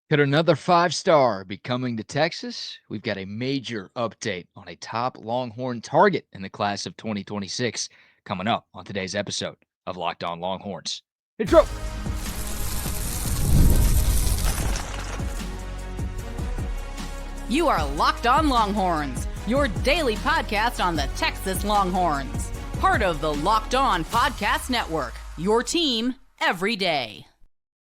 Could another five-star be coming to Texas? We've got a major update on a top Longhorn target in the class of 2026 coming up on today's episode of Locked On Longhorns. Intro. You are Locked On Longhorns, your daily podcast on the Texas Longhorns. Part of the Locked On Podcast Network, your team every day.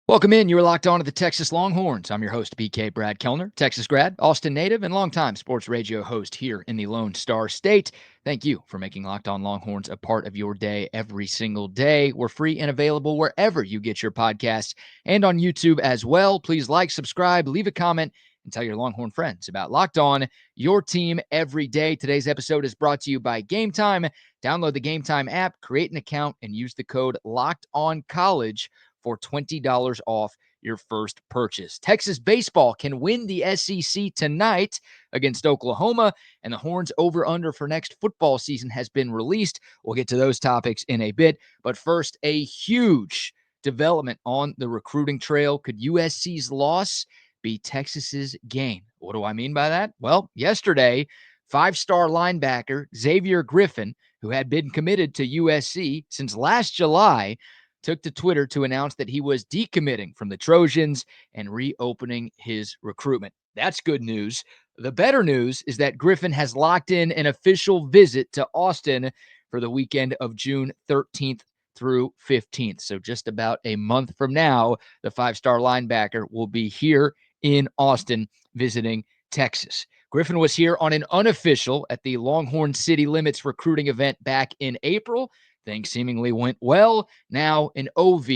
Welcome in. You're locked on to the Texas Longhorns. I'm your host, BK Brad Kellner, Texas grad, Austin native, and longtime sports radio host here in the Lone Star State. Thank you for making Locked On Longhorns a part of your day every single day. We're free and available wherever you get your podcasts and on YouTube as well. Please like, subscribe, leave a comment, and tell your Longhorn friends about Locked On, your team every day. Today's episode is brought to you by Game Time. Download the Game Time app, create an account, and use the code LOCKEDONCollege for $20 off your first purchase. Texas baseball can win the SEC tonight against Oklahoma, and the Horns over-under for next football season has been released. We'll get to those topics in a bit, but first, a huge development on the recruiting trail. Could USC's loss be Texas's gain? What do I mean by that? Well, yesterday, five-star linebacker Xavier Griffin, who had been committed to USC since last July, took to Twitter to announce that he was decommitting from the Trojans and reopening his recruitment. That's good news. The better news is that Griffin has locked in an official visit to Austin for the weekend of June 13th through 15th. So just about a month from now, the five-star linebacker will be here in Austin visiting Texas. Griffin was here on an unofficial at the Longhorn City Limits recruiting event back in April. Things seemingly went well. Now an OV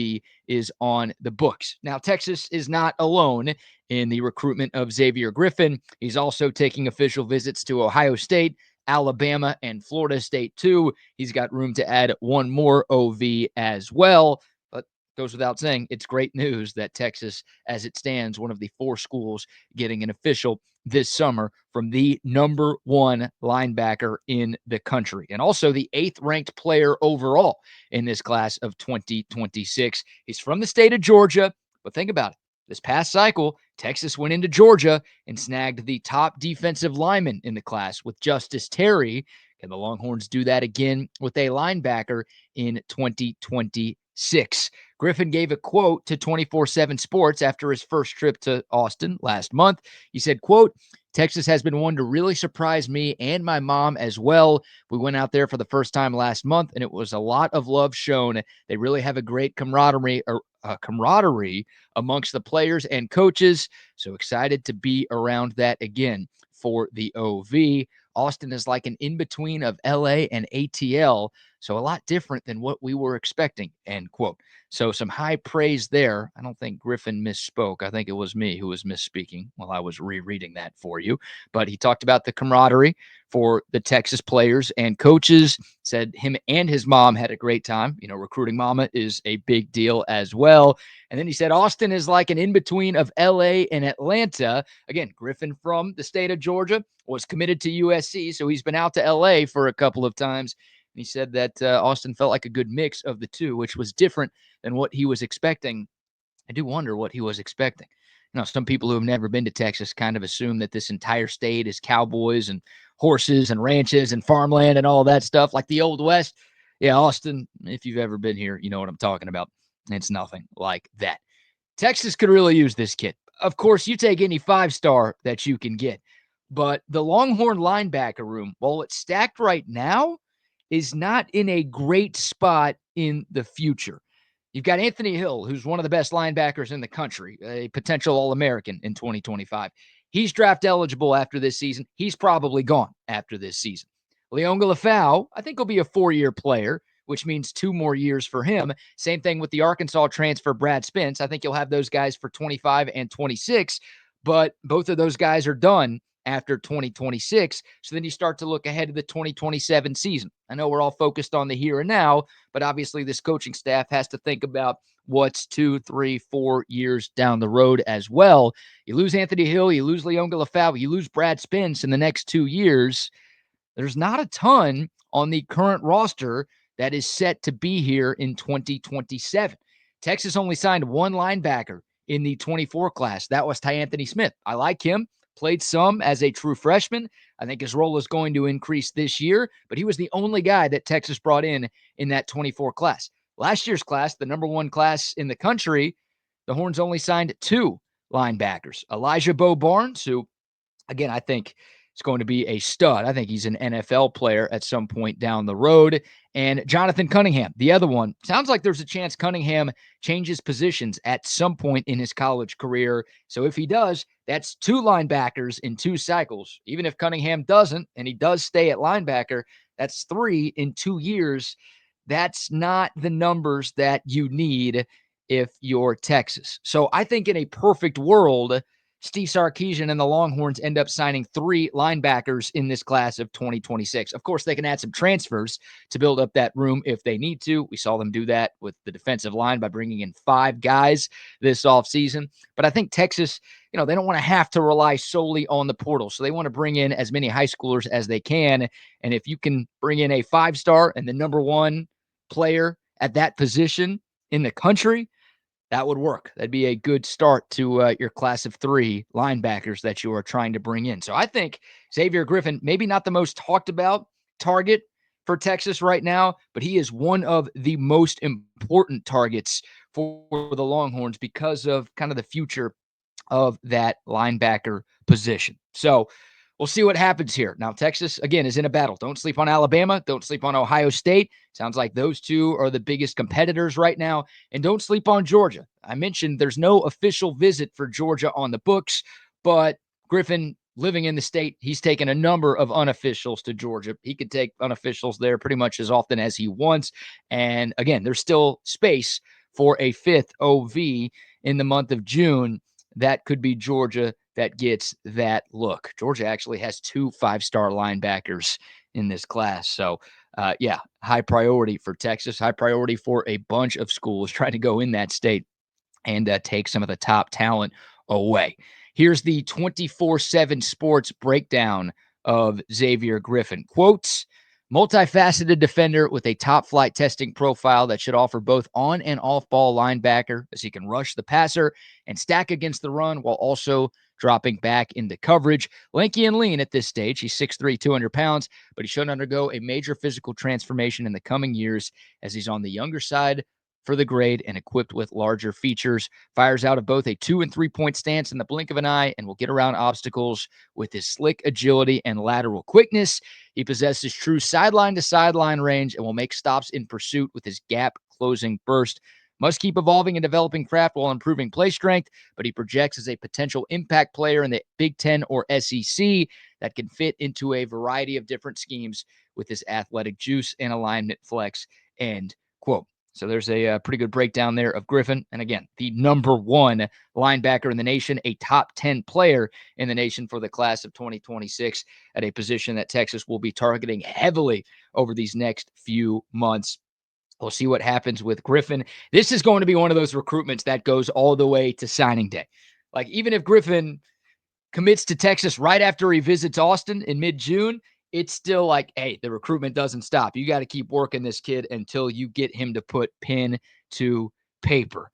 is on the books. Now, Texas is not alone in the recruitment of Xavier Griffin. He's also taking official visits to Ohio State, Alabama, and Florida State, too. He's got room to add one more OV as well. But goes without saying, it's great news that Texas, as it stands, one of the four schools getting an official this summer from the number one linebacker in the country, and also the 8th ranked player overall in this class of 2026. He's from the state of Georgia, but think about it. This past cycle, Texas went into Georgia and snagged the top defensive lineman in the class with Justice Terry. Can the Longhorns do that again with a linebacker in 2026? Griffin gave a quote to 24/7 Sports after his first trip to Austin last month. He said, quote, "Texas has been one to really surprise me and my mom as well. We went out there for the first time last month, and it was a lot of love shown. They really have a great camaraderie amongst the players and coaches. So excited to be around that again for the OV. Austin is like an in-between of LA and ATL, so a lot different than what we were expecting," end quote. So some high praise there. I don't think Griffin misspoke. I think it was me who was misspeaking while I was rereading that for you. But he talked about the camaraderie for the Texas players and coaches, said him and his mom had a great time. You know, recruiting mama is a big deal as well. And then he said Austin is like an in-between of LA and Atlanta. Again, Griffin from the state of Georgia was committed to USC, so he's been out to LA for a couple of times. And he said that Austin felt like a good mix of the two, which was different than what he was expecting. I do wonder what he was expecting. You know, some people who have never been to Texas kind of assume that this entire state is cowboys and horses and ranches and farmland and all that stuff, like the Old West. Yeah, Austin, if you've ever been here, you know what I'm talking about. It's nothing like that. Texas could really use this kid. Of course, you take any five-star that you can get. But the Longhorn linebacker room, while it's stacked right now, is not in a great spot in the future. You've got Anthony Hill, who's one of the best linebackers in the country, a potential All-American in 2025. He's draft eligible after this season. He's probably gone after this season. Leon Galafau, I think, will be a 4-year player, which means 2 more years for him. Same thing with the Arkansas transfer, Brad Spence. I think you'll have those guys for 25 and 26, but both of those guys are done after 2026. So then you start to look ahead to the 2027 season. I know we're all focused on the here and now, but obviously this coaching staff has to think about what's 2, 3, 4 years down the road as well. You lose Anthony Hill, you lose Leon Galafau, you lose Brad Spence in the next 2 years. There's not a ton on the current roster that is set to be here in 2027. Texas only signed one linebacker in the 24 class. That was Anthony Smith. I like him. Played some as a true freshman. I think his role is going to increase this year, but he was the only guy that Texas brought in that 24 class. Last year's class, the number one class in the country, the Horns only signed 2 linebackers. Elijah Bo Barnes, who, again, I think is going to be a stud. I think he's an NFL player at some point down the road. And Jonathan Cunningham, the other one. Sounds like there's a chance Cunningham changes positions at some point in his college career. So if he does, that's 2 linebackers in 2 cycles. Even if Cunningham doesn't, and he does stay at linebacker, that's 3 in 2 years. That's not the numbers that you need if you're Texas. So I think in a perfect world, Steve Sarkisian and the Longhorns end up signing 3 linebackers in this class of 2026. Of course, they can add some transfers to build up that room if they need to. We saw them do that with the defensive line by bringing in 5 guys this offseason. But I think Texas, they don't want to have to rely solely on the portal. So they want to bring in as many high schoolers as they can. And if you can bring in a 5-star and the number 1 player at that position in the country, that would work. That'd be a good start to your class of 3 linebackers that you are trying to bring in. So I think Xavier Griffin, maybe not the most talked about target for Texas right now, but he is one of the most important targets for the Longhorns because of kind of the future of that linebacker position. So we'll see what happens here. Now, Texas, again, is in a battle. Don't sleep on Alabama. Don't sleep on Ohio State. Sounds like those 2 are the biggest competitors right now. And don't sleep on Georgia. I mentioned there's no official visit for Georgia on the books, but Griffin, living in the state, he's taken a number of unofficials to Georgia. He could take unofficials there pretty much as often as he wants. And again, there's still space for a 5th OV in the month of June. That could be Georgia that gets that look. Georgia actually has 2 5-star linebackers in this class. So, high priority for Texas, high priority for a bunch of schools trying to go in that state and take some of the top talent away. Here's the 24/7 sports breakdown of Xavier Griffin. Quotes, multifaceted defender with a top flight testing profile that should offer both on and off ball linebacker as he can rush the passer and stack against the run while also dropping back into coverage. Lanky and lean at this stage. He's 6'3", 200 pounds, but he should undergo a major physical transformation in the coming years as he's on the younger side for the grade and equipped with larger features. Fires out of both a 2 and 3 point stance in the blink of an eye and will get around obstacles with his slick agility and lateral quickness. He possesses true sideline to sideline range and will make stops in pursuit with his gap closing burst. Must keep evolving and developing craft while improving play strength, but he projects as a potential impact player in the Big Ten or SEC that can fit into a variety of different schemes with his athletic juice and alignment flex. End quote. So there's a pretty good breakdown there of Griffin. And again, the number 1 linebacker in the nation, a top 10 player in the nation for the class of 2026 at a position that Texas will be targeting heavily over these next few months. We'll see what happens with Griffin. This is going to be one of those recruitments that goes all the way to signing day. Like, even if Griffin commits to Texas right after he visits Austin in mid-June, it's still like, hey, the recruitment doesn't stop. You got to keep working this kid until you get him to put pen to paper.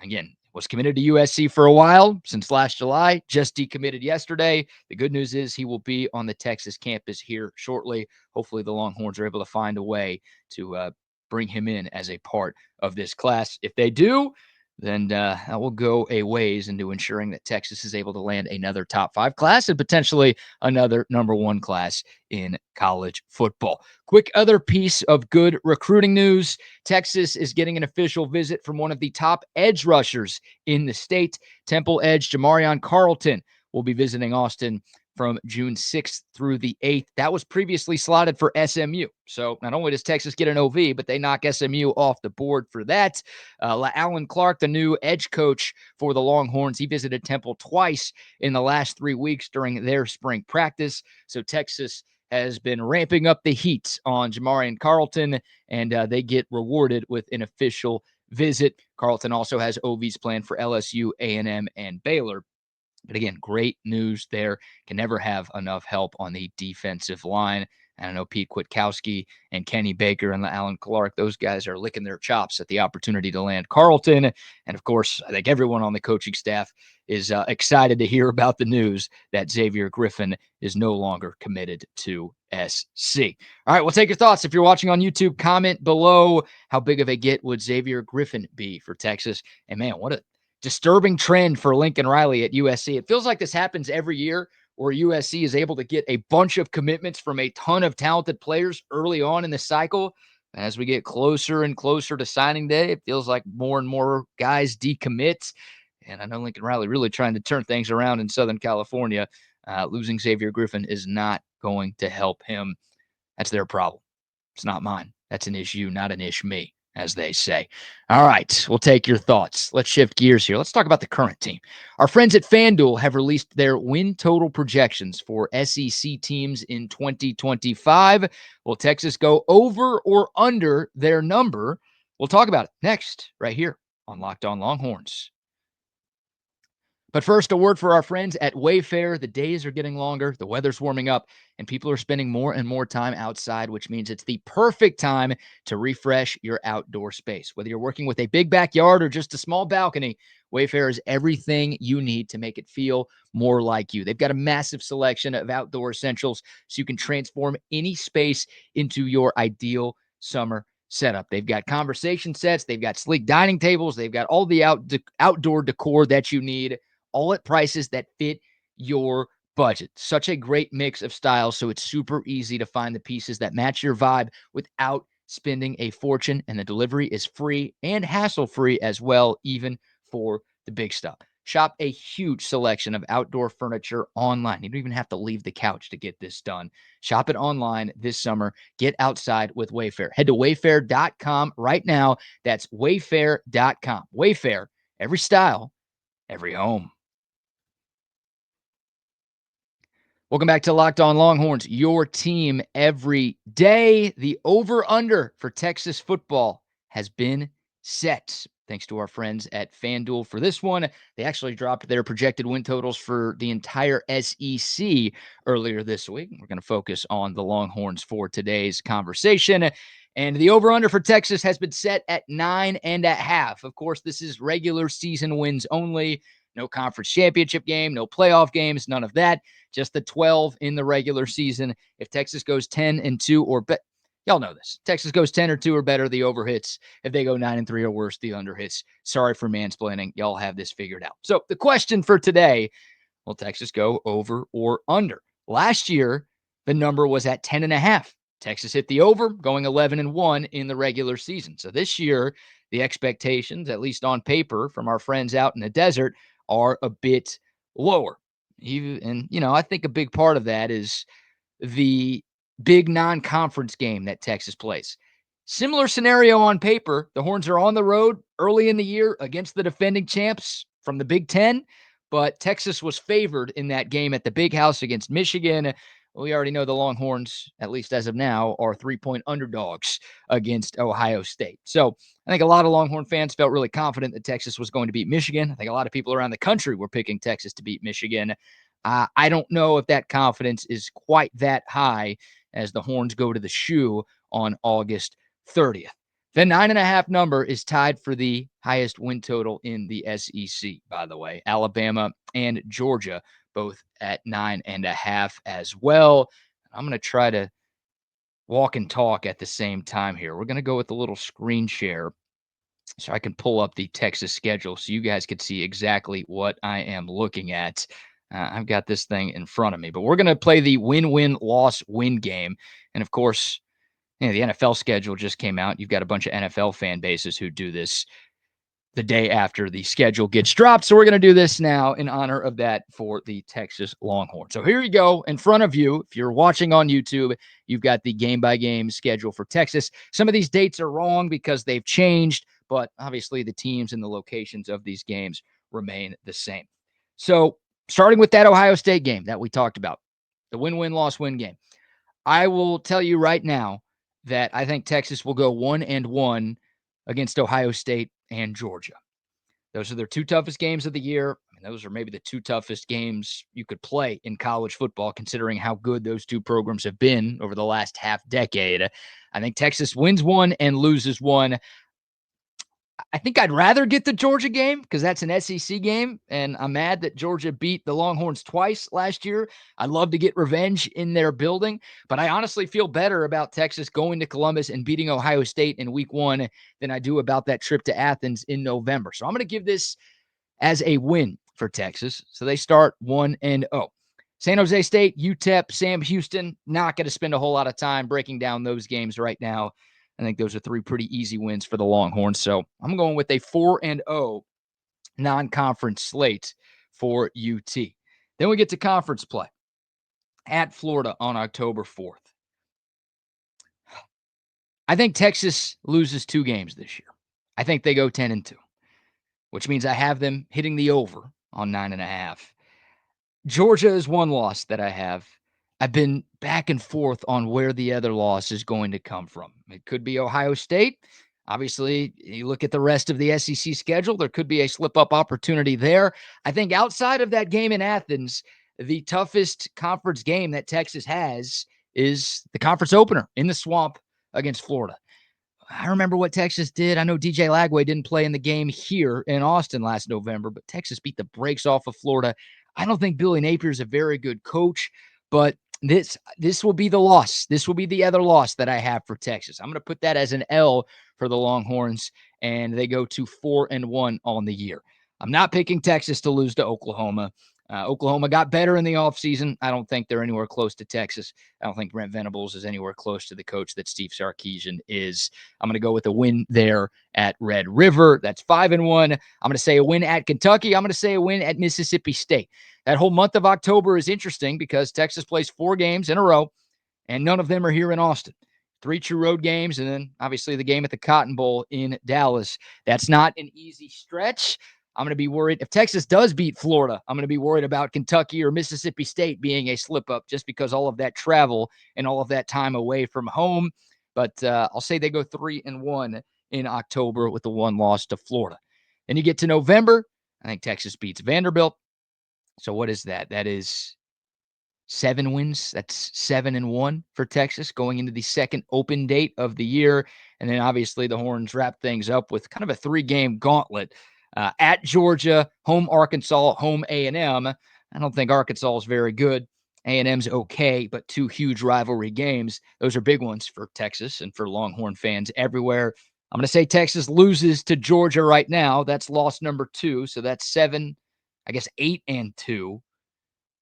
Again, was committed to USC for a while since last July, just decommitted yesterday. The good news is he will be on the Texas campus here shortly. Hopefully the Longhorns are able to find a way to bring him in as a part of this class. If they do, then that will go a ways into ensuring that Texas is able to land another top 5 class and potentially another number 1 class in college football. Quick other piece of good recruiting news. Texas is getting an official visit from one of the top edge rushers in the state. Temple edge Jamarion Carlton will be visiting Austin from June 6th through the 8th. That was previously slotted for SMU. So not only does Texas get an OV, but they knock SMU off the board for that. Alan Clark, the new edge coach for the Longhorns, he visited Temple twice in the last 3 weeks during their spring practice. So Texas has been ramping up the heat on Jamarion Carlton, and they get rewarded with an official visit. Carlton also has OVs planned for LSU, A&M, and Baylor. But again, great news there. Can never have enough help on the defensive line. And I know Pete Kwiatkowski and Kenny Baker and Alan Clark, those guys are licking their chops at the opportunity to land Carleton. And of course, I think everyone on the coaching staff is excited to hear about the news that Xavier Griffin is no longer committed to SC. All right, we'll take your thoughts. If you're watching on YouTube, comment below. How big of a get would Xavier Griffin be for Texas? And man, what a disturbing trend for Lincoln Riley at USC. It feels like this happens every year where USC is able to get a bunch of commitments from a ton of talented players early on in the cycle. As we get closer and closer to signing day, it feels like more and more guys decommit. And I know Lincoln Riley really trying to turn things around in Southern California. Losing Xavier Griffin is not going to help him. That's their problem. It's not mine. That's an issue, not an ish me, as they say. All right, we'll take your thoughts. Let's shift gears here. Let's talk about the current team. Our friends at FanDuel have released their win total projections for SEC teams in 2025. Will Texas go over or under their number? We'll talk about it next, right here on Locked On Longhorns. But first, a word for our friends at Wayfair. The days are getting longer, the weather's warming up, and people are spending more and more time outside, which means it's the perfect time to refresh your outdoor space. Whether you're working with a big backyard or just a small balcony, Wayfair is everything you need to make it feel more like you. They've got a massive selection of outdoor essentials so you can transform any space into your ideal summer setup. They've got conversation sets, they've got sleek dining tables, they've got all the outdoor decor that you need, all at prices that fit your budget. Such a great mix of styles, so it's super easy to find the pieces that match your vibe without spending a fortune, and the delivery is free and hassle-free as well, even for the big stuff. Shop a huge selection of outdoor furniture online. You don't even have to leave the couch to get this done. Shop it online this summer. Get outside with Wayfair. Head to wayfair.com right now. That's wayfair.com. Wayfair, every style, every home. Welcome back to Locked On Longhorns, your team every day. The over-under for Texas football has been set. Thanks to our friends at FanDuel for this one. They actually dropped their projected win totals for the entire SEC earlier this week. We're going to focus on the Longhorns for today's conversation. And the over-under for Texas has been set at 9.5. Of course, this is regular season wins only. No conference championship game, no playoff games, none of that. Just the 12 in the regular season. If Texas goes 10-2 or better, y'all know this. Texas goes 10 or 2 or better, the over hits. If they go 9-3 or worse, the under hits. Sorry for mansplaining. Y'all have this figured out. So the question for today, will Texas go over or under? Last year, the number was at 10.5. Texas hit the over, going 11-1 in the regular season. So this year, the expectations, at least on paper, from our friends out in the desert, are a bit lower. And, I think a big part of that is the big non-conference game that Texas plays. Similar scenario on paper. The Horns are on the road early in the year against the defending champs from the Big Ten, but Texas was favored in that game at the Big House against Michigan. We already know the Longhorns, at least as of now, are 3-point underdogs against Ohio State. So I think a lot of Longhorn fans felt really confident that Texas was going to beat Michigan. I think a lot of people around the country were picking Texas to beat Michigan. I don't know if that confidence is quite that high as the Horns go to the shoe on August 30th. The 9.5 number is tied for the highest win total in the SEC, by the way. Alabama and Georgia both at 9.5 as well. I'm going to try to walk and talk at the same time here. We're going to go with a little screen share so I can pull up the Texas schedule so you guys can see exactly what I am looking at. I've got this thing in front of me, but we're going to play the win-win-loss-win game. And of course, the NFL schedule just came out. You've got a bunch of NFL fan bases who do this the day after the schedule gets dropped. So we're going to do this now in honor of that for the Texas Longhorns. So here you go in front of you. If you're watching on YouTube, you've got the game-by-game schedule for Texas. Some of these dates are wrong because they've changed, but obviously the teams and the locations of these games remain the same. So starting with that Ohio State game that we talked about, the win-win-loss-win game, I will tell you right now that I think Texas will go 1-1 against Ohio State and Georgia. Those are their two toughest games of the year. And those are maybe the two toughest games you could play in college football, considering how good those two programs have been over the last half decade. I think Texas wins one and loses one. I think I'd rather get the Georgia game because that's an SEC game, and I'm mad that Georgia beat the Longhorns twice last year. I'd love to get revenge in their building, but I honestly feel better about Texas going to Columbus and beating Ohio State in week 1 than I do about that trip to Athens in November. So I'm going to give this as a win for Texas. So they start 1-0. San Jose State, UTEP, Sam Houston, not going to spend a whole lot of time breaking down those games right now. I think those are 3 pretty easy wins for the Longhorns. So I'm going with a 4-0 non-conference slate for UT. Then we get to conference play at Florida on October 4th. I think Texas loses 2 games this year. I think they go 10-2, which means I have them hitting the over on 9.5. Georgia is one loss that I have. I've been back and forth on where the other loss is going to come from. It could be Ohio State. Obviously, you look at the rest of the SEC schedule, there could be a slip-up opportunity there. I think outside of that game in Athens, the toughest conference game that Texas has is the conference opener in the Swamp against Florida. I remember what Texas did. I know DJ Lagway didn't play in the game here in Austin last November, but Texas beat the brakes off of Florida. I don't think Billy Napier is a very good coach, but this will be the loss. This will be the other loss that I have for Texas. I'm going to put that as an L for the Longhorns, and they go to 4-1 on the year. I'm not picking Texas to lose to Oklahoma. Oklahoma got better in the offseason. I don't think they're anywhere close to Texas. I don't think Brent Venables is anywhere close to the coach that Steve Sarkisian is. I'm going to go with a win there at Red River. That's 5-1. I'm going to say a win at Kentucky. I'm going to say a win at Mississippi State. That whole month of October is interesting because Texas plays 4 games in a row, and none of them are here in Austin. 3 true road games, and then obviously the game at the Cotton Bowl in Dallas. That's not an easy stretch. I'm going to be worried. If Texas does beat Florida, I'm going to be worried about Kentucky or Mississippi State being a slip-up just because all of that travel and all of that time away from home. But I'll say they go 3-1 in October with the 1 loss to Florida. Then you get to November. I think Texas beats Vanderbilt. So what is that? That is 7 wins. That's 7-1 for Texas going into the second open date of the year. And then obviously the Horns wrap things up with kind of a 3-game gauntlet. At Georgia, home Arkansas, home A&M. I don't think Arkansas is very good. A&M's okay, but 2 huge rivalry games. Those are big ones for Texas and for Longhorn fans everywhere. I'm going to say Texas loses to Georgia right now. That's loss number 2. So that's 7, I guess 8-2.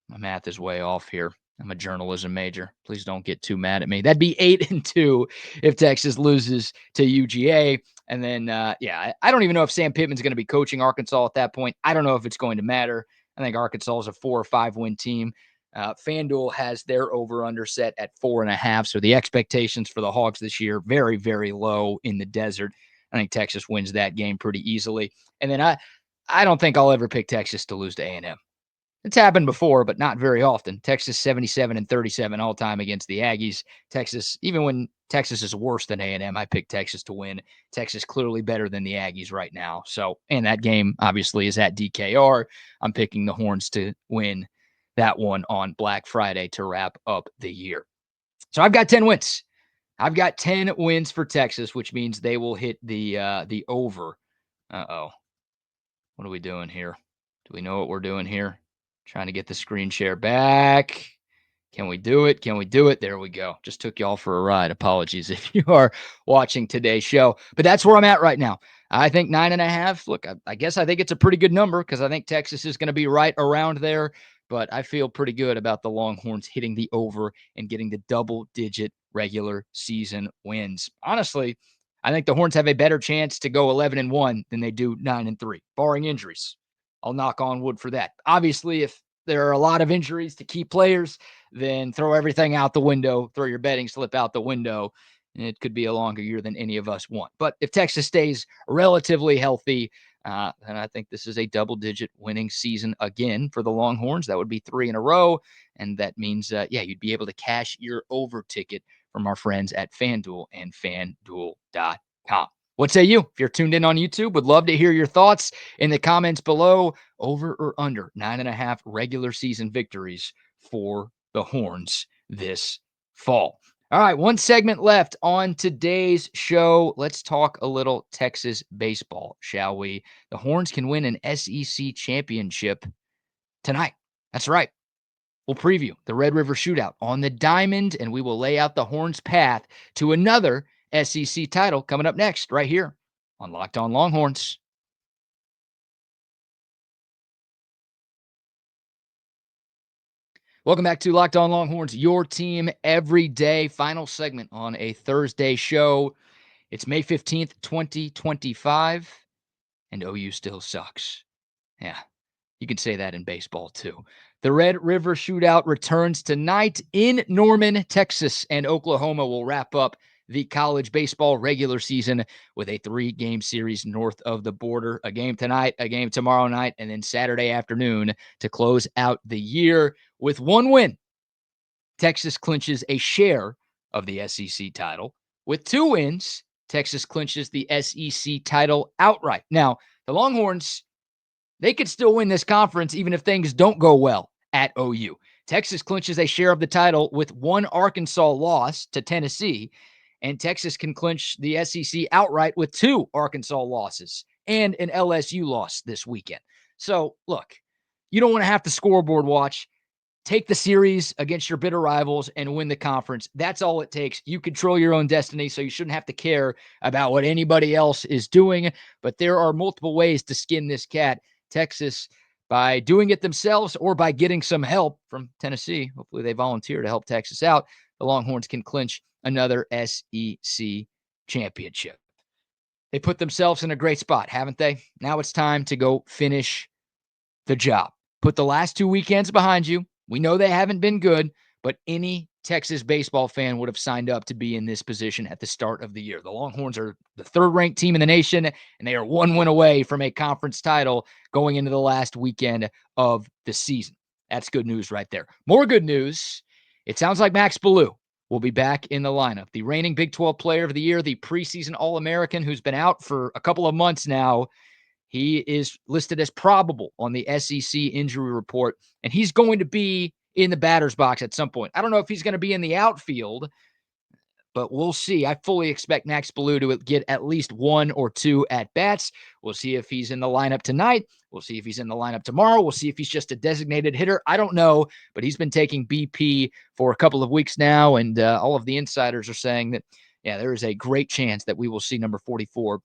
My math is way off here. I'm a journalism major. Please don't get too mad at me. That'd be 8-2 if Texas loses to UGA. And then, I don't even know if Sam Pittman's going to be coaching Arkansas at that point. I don't know if it's going to matter. I think Arkansas is a 4 or 5 win team. FanDuel has their over-under set at 4.5. So the expectations for the Hogs this year, very, very low in the desert. I think Texas wins that game pretty easily. And then I don't think I'll ever pick Texas to lose to A&M. It's happened before, but not very often. Texas 77-37 all time against the Aggies. Texas, even when Texas is worse than A&M, I picked Texas to win. Texas clearly better than the Aggies right now. So, and that game obviously is at DKR. I'm picking the Horns to win that one on Black Friday to wrap up the year. So I've got 10 wins. I've got 10 wins for Texas, which means they will hit the over. Uh-oh. What are we doing here? Do we know what we're doing here? Trying to get the screen share back. Can we do it? Can we do it? There we go. Just took y'all for a ride. Apologies if you are watching today's show. But that's where I'm at right now. I think 9.5. Look, I guess I think it's a pretty good number because I think Texas is going to be right around there. But I feel pretty good about the Longhorns hitting the over and getting the double-digit regular season wins. Honestly, I think the Horns have a better chance to go 11-1 than they do 9-3, barring injuries. I'll knock on wood for that. Obviously, if there are a lot of injuries to key players, then throw everything out the window, throw your betting slip out the window, and it could be a longer year than any of us want. But if Texas stays relatively healthy, then I think this is a double-digit winning season again for the Longhorns. That would be 3 in a row, and that means, you'd be able to cash your over ticket from our friends at FanDuel and FanDuel.com. What say you? If you're tuned in on YouTube, would love to hear your thoughts in the comments below. Over or under 9.5 regular season victories for the Horns this fall. All right, one segment left on today's show. Let's talk a little Texas baseball, shall we? The Horns can win an SEC championship tonight. That's right. We'll preview the Red River Shootout on the Diamond, and we will lay out the Horns' path to another SEC title coming up next, right here on Locked On Longhorns. Welcome back to Locked On Longhorns, your team every day. Final segment on a Thursday show. It's May 15th, 2025, and OU still sucks. Yeah, you can say that in baseball too. The Red River Shootout returns tonight in Norman, Texas, and Oklahoma will wrap up the college baseball regular season with a 3-game series north of the border. A game tonight, a game tomorrow night, and then Saturday afternoon to close out the year. With one win, Texas clinches a share of the SEC title. With 2 wins, Texas clinches the SEC title outright. Now, the Longhorns, they could still win this conference even if things don't go well at OU. Texas clinches a share of the title with 1 Arkansas loss to Tennessee, and Texas can clinch the SEC outright with 2 Arkansas losses and an LSU loss this weekend. So, look, you don't want to have to scoreboard watch. Take the series against your bitter rivals and win the conference. That's all it takes. You control your own destiny, so you shouldn't have to care about what anybody else is doing. But there are multiple ways to skin this cat. Texas, by doing it themselves or by getting some help from Tennessee, hopefully they volunteer to help Texas out, the Longhorns can clinch another SEC championship. They put themselves in a great spot, haven't they? Now it's time to go finish the job. Put the last 2 weekends behind you. We know they haven't been good, but any Texas baseball fan would have signed up to be in this position at the start of the year. The Longhorns are the 3rd-ranked team in the nation, and they are 1 win away from a conference title going into the last weekend of the season. That's good news right there. More good news, it sounds like Max Ballou will be back in the lineup. The reigning Big 12 Player of the Year, the preseason All-American who's been out for a couple of months now. He is listed as probable on the SEC injury report, and he's going to be in the batter's box at some point. I don't know if he's going to be in the outfield, but we'll see. I fully expect Max Ballou to get at least 1 or 2 at-bats. We'll see if he's in the lineup tonight. We'll see if he's in the lineup tomorrow. We'll see if he's just a designated hitter. I don't know, but he's been taking BP for a couple of weeks now, and all of the insiders are saying that, yeah, there is a great chance that we will see number 44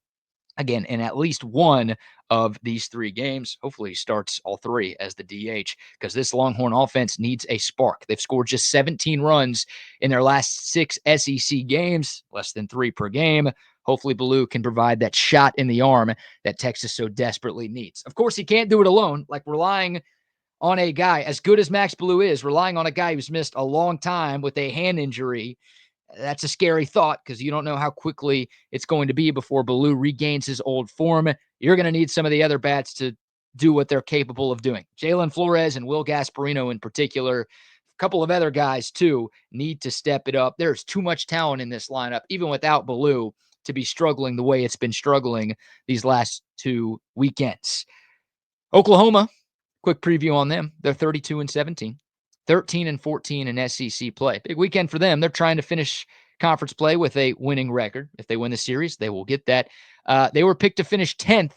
again in at least 1 of these 3 games. Hopefully he starts all 3 as the DH, because this Longhorn offense needs a spark. They've scored just 17 runs in their last 6 SEC games, less than 3 per game. Hopefully Ballou can provide that shot in the arm that Texas so desperately needs. Of course, he can't do it alone. Like, relying on a guy as good as Max Ballou is, relying on a guy who's missed a long time with a hand injury, that's a scary thought, because you don't know how quickly it's going to be before Ballou regains his old form. You're going to need some of the other bats to do what they're capable of doing. Jalen Flores and Will Gasparino in particular, a couple of other guys too, need to step it up. There's too much talent in this lineup, even without Ballou, to be struggling the way it's been struggling these last 2 weekends. Oklahoma, quick preview on them. They're 32-17. 13-14 in SEC play. Big weekend for them. They're trying to finish conference play with a winning record. If they win the series, they will get that. They were picked to finish 10th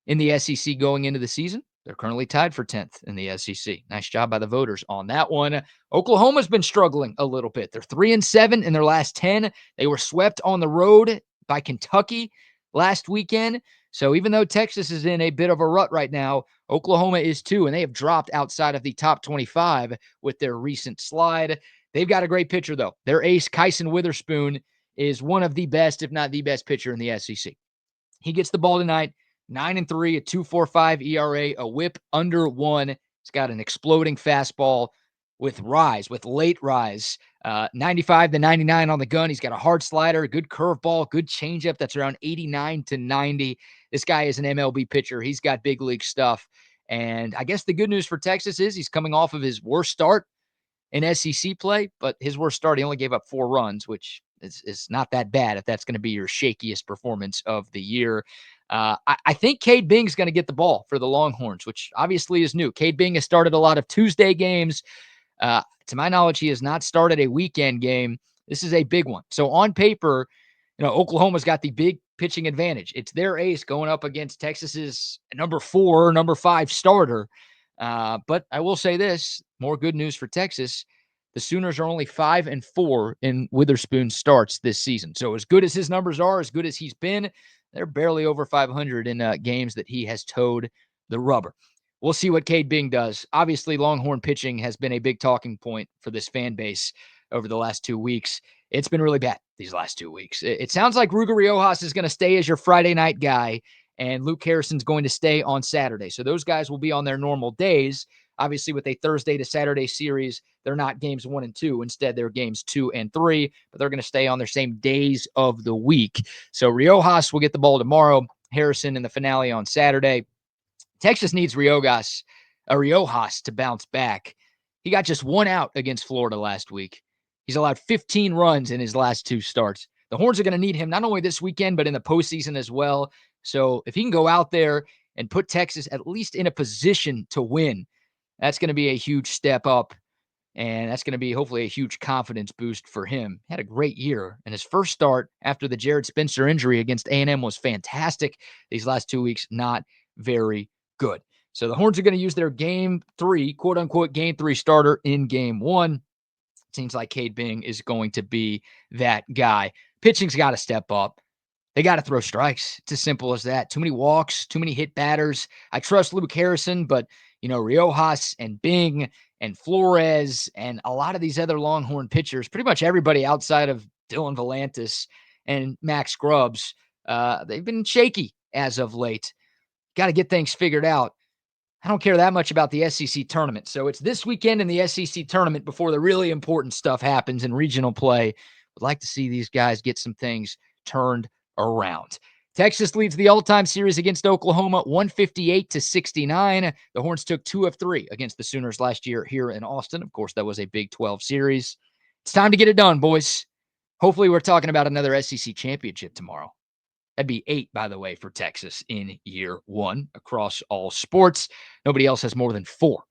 in the SEC going into the season. They're currently tied for 10th in the SEC. Nice job by the voters on that one. Oklahoma's been struggling a little bit. They're 3-7 in their last 10. They were swept on the road by Kentucky last weekend. So even though Texas is in a bit of a rut right now, Oklahoma is too, and they have dropped outside of the top 25 with their recent slide. They've got a great pitcher, though. Their ace, Kyson Witherspoon, is one of the best, if not the best pitcher in the SEC. He gets the ball tonight, 9-3, a 2.45 ERA, a whip under 1. He's got an exploding fastball with late rise. 95-99 on the gun. He's got a hard slider, a good curveball, good changeup that's around 89-90. This guy is an MLB pitcher. He's got big league stuff. And I guess the good news for Texas is he's coming off of his worst start in SEC play, but his worst start, he only gave up 4 runs, which It's not that bad if that's going to be your shakiest performance of the year. I think Cade Bing's going to get the ball for the Longhorns, which obviously is new. Cade Bing has started a lot of Tuesday games. To my knowledge, he has not started a weekend game. This is a big one. So on paper, Oklahoma's got the big pitching advantage. It's their ace going up against Texas's number 4, number 5 starter. But I will say this, more good news for Texas. The Sooners are only 5-4 in Witherspoon starts this season. So as good as his numbers are, as good as he's been, they're barely over 500 in games that he has towed the rubber. We'll see what Cade Bing does. Obviously, Longhorn pitching has been a big talking point for this fan base over the last 2 weeks. It's been really bad these last 2 weeks. It sounds like Ruger Riojas is going to stay as your Friday night guy, and Luke Harrison's going to stay on Saturday. So those guys will be on their normal days. Obviously, with a Thursday to Saturday series, they're not games 1 and 2. Instead, they're games 2 and 3, but they're going to stay on their same days of the week. So Riojas will get the ball tomorrow, Harrison in the finale on Saturday. Texas needs Riojas to bounce back. He got just 1 out against Florida last week. He's allowed 15 runs in his last 2 starts. The Horns are going to need him not only this weekend, but in the postseason as well. So if he can go out there and put Texas at least in a position to win, that's going to be a huge step up. And that's going to be hopefully a huge confidence boost for him. He had a great year. And his first start after the Jared Spencer injury against A&M was fantastic. These last 2 weeks, not very good. So the Horns are going to use their game 3, quote unquote, game 3 starter in game 1. Seems like Cade Bing is going to be that guy. Pitching's got to step up. They got to throw strikes. It's as simple as that. Too many walks, too many hit batters. I trust Luke Harrison, but, Riojas and Bing and Flores and a lot of these other Longhorn pitchers, pretty much everybody outside of Dylan Volantis and Max Grubbs, they've been shaky as of late. Got to get things figured out. I don't care that much about the SEC tournament. So it's this weekend in the SEC tournament before the really important stuff happens in regional play. Would like to see these guys get some things turned around. Texas leads the all-time series against Oklahoma 158-69. The Horns took 2 of 3 against the Sooners last year here in Austin. Of course, that was a Big 12 series. It's time to get it done, boys. Hopefully we're talking about another SEC championship tomorrow. That'd be 8, by the way, for Texas in year 1 across all sports. Nobody else has more than 4.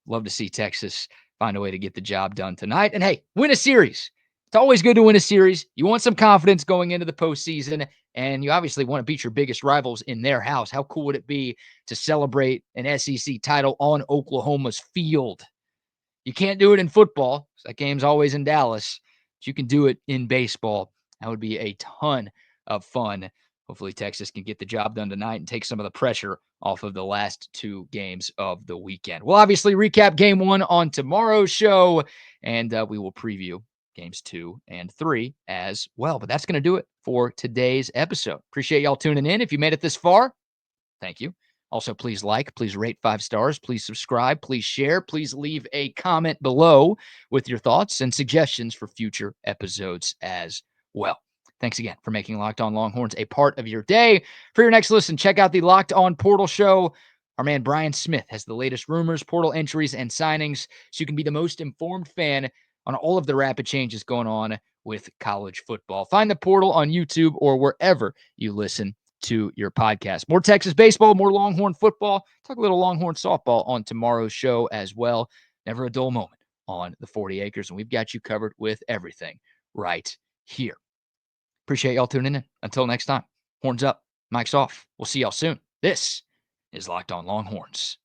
Love to see Texas find a way to get the job done tonight. And hey, win a series. It's always good to win a series. You want some confidence going into the postseason, and you obviously want to beat your biggest rivals in their house. How cool would it be to celebrate an SEC title on Oklahoma's field? You can't do it in football. That game's always in Dallas. But you can do it in baseball. That would be a ton of fun. Hopefully Texas can get the job done tonight and take some of the pressure off of the last 2 games of the weekend. We'll obviously recap game 1 on tomorrow's show, and we will preview games 2 and 3 as well. But that's going to do it for today's episode. Appreciate y'all tuning in. If you made it this far, thank you. Also, please like, please rate 5 stars, please subscribe, please share, please leave a comment below with your thoughts and suggestions for future episodes as well. Thanks again for making Locked On Longhorns a part of your day. For your next listen, check out the Locked On Portal Show. Our man Brian Smith has the latest rumors, portal entries, and signings, so you can be the most informed fan on all of the rapid changes going on with college football. Find the portal on YouTube or wherever you listen to your podcast. More Texas baseball, more Longhorn football. Talk a little Longhorn softball on tomorrow's show as well. Never a dull moment on the 40 acres, and we've got you covered with everything right here. Appreciate y'all tuning in. Until next time, horns up, mic's off. We'll see y'all soon. This is Locked On Longhorns.